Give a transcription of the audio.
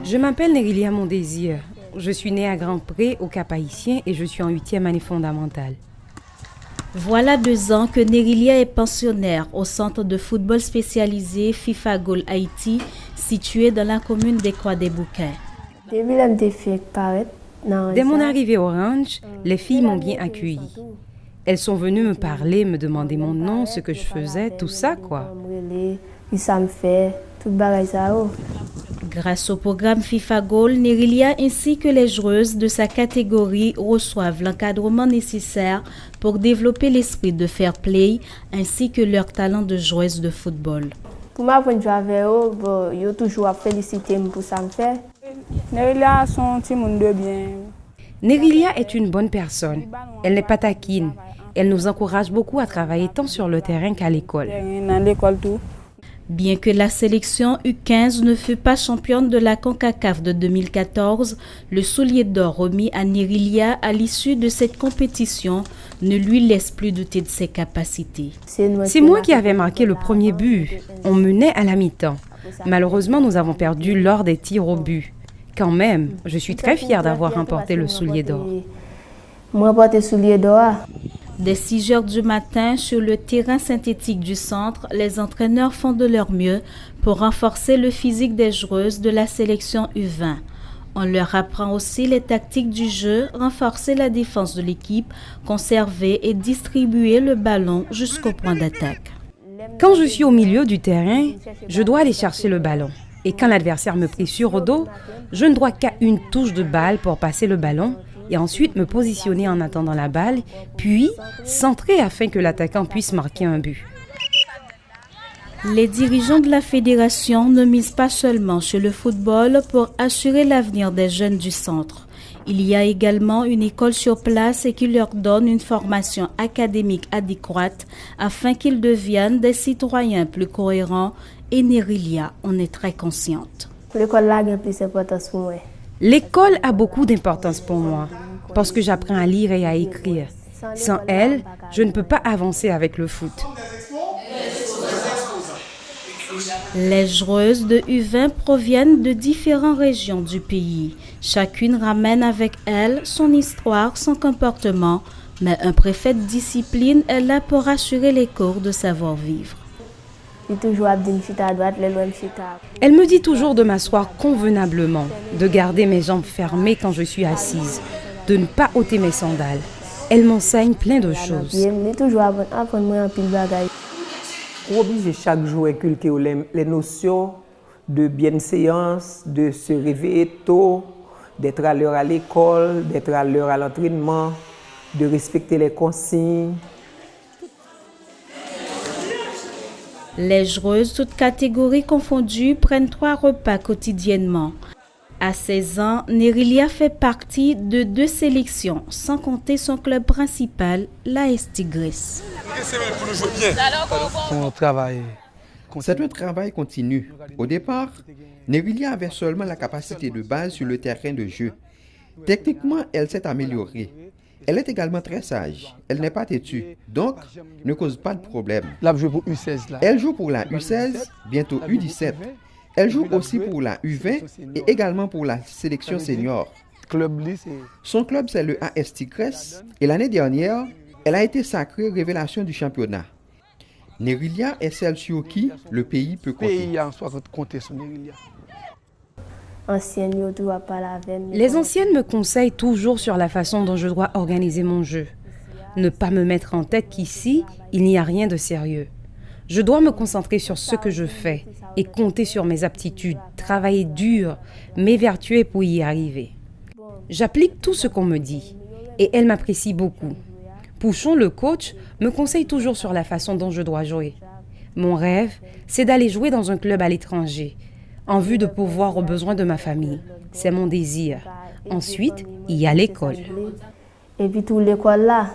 Je m'appelle Nerilia Mon Désir. Je suis née à Grand-Pré, au Cap-Haïtien, et je suis en 8e année fondamentale. Voilà 2 ans que Nerilia est pensionnaire au centre de football spécialisé FIFA Goal Haïti, situé dans la commune des Croix-des-Bouquets. Dès mon arrivée au ranch, les filles m'ont bien accueillie. Elles sont venues me parler, me demander mon nom, ce que je faisais, tout ça, quoi. Grâce au programme FIFA Goal, Nerilia ainsi que les joueuses de sa catégorie reçoivent l'encadrement nécessaire pour développer l'esprit de fair play ainsi que leur talent de joueuse de football. Pour moi, pour jouer avec eux, je toujours félicité pour ça me fait. Nerilia est une bonne personne. Elle n'est pas taquine. Elle nous encourage beaucoup à travailler tant sur le terrain qu'à l'école. Bien que la sélection U15 ne fut pas championne de la CONCACAF de 2014, le soulier d'or remis à Nerilia à l'issue de cette compétition ne lui laisse plus douter de ses capacités. C'est moi qui avais marqué le premier but. On menait à la mi-temps. Malheureusement, nous avons perdu lors des tirs au but. Quand même, je suis très fière d'avoir remporté le soulier d'or. Dès 6 heures du matin, sur le terrain synthétique du centre, les entraîneurs font de leur mieux pour renforcer le physique des joueuses de la sélection U20. On leur apprend aussi les tactiques du jeu, renforcer la défense de l'équipe, conserver et distribuer le ballon jusqu'au point d'attaque. Quand je suis au milieu du terrain, je dois aller chercher le ballon. Et quand l'adversaire me pressure au dos, je ne dois qu'à une touche de balle pour passer le ballon et ensuite me positionner en attendant la balle, puis centrer afin que l'attaquant puisse marquer un but. Les dirigeants de la fédération ne misent pas seulement sur le football pour assurer l'avenir des jeunes du centre. Il y a également une école sur place et qui leur donne une formation académique adéquate afin qu'ils deviennent des citoyens plus cohérents et Nerilia en est très consciente. L'école a beaucoup d'importance pour moi parce que j'apprends à lire et à écrire. Sans elle, je ne peux pas avancer avec le foot. Les joueuses de U20 proviennent de différentes régions du pays. Chacune ramène avec elle son histoire, son comportement, mais un préfet de discipline est là pour assurer les cours de savoir-vivre. Elle me dit toujours de m'asseoir convenablement, de garder mes jambes fermées quand je suis assise, de ne pas ôter mes sandales. Elle m'enseigne plein de choses. Obligé chaque jour inculquer les notions de bienséance, de se réveiller tôt, d'être à l'heure à l'école, d'être à l'heure à l'entraînement, de respecter les consignes. Les joueuses, toutes catégories confondues, prennent 3 repas quotidiennement. À 16 ans, Nerilia fait partie de 2 sélections, sans compter son club principal, l'AS Tigres. C'est un travail continu. Au départ, Nerilia avait seulement la capacité de base sur le terrain de jeu. Techniquement, elle s'est améliorée. Elle est également très sage. Elle n'est pas têtue, donc ne cause pas de problème. Elle joue pour la U16, bientôt U17. Elle joue aussi pour la U20 et également pour la sélection senior. Son club, c'est le AS Tigres et l'année dernière, elle a été sacrée révélation du championnat. Nerilia est celle sur qui le pays peut compter. Les anciennes me conseillent toujours sur la façon dont je dois organiser mon jeu. Ne pas me mettre en tête qu'ici, il n'y a rien de sérieux. Je dois me concentrer sur ce que je fais et compter sur mes aptitudes, travailler dur, m'évertuer pour y arriver. J'applique tout ce qu'on me dit et elle m'apprécie beaucoup. Pouchon, le coach, me conseille toujours sur la façon dont je dois jouer. Mon rêve, c'est d'aller jouer dans un club à l'étranger, en vue de pourvoir aux besoins de ma famille. C'est mon désir. Ensuite, il y a l'école. Et puis, toute l'école là.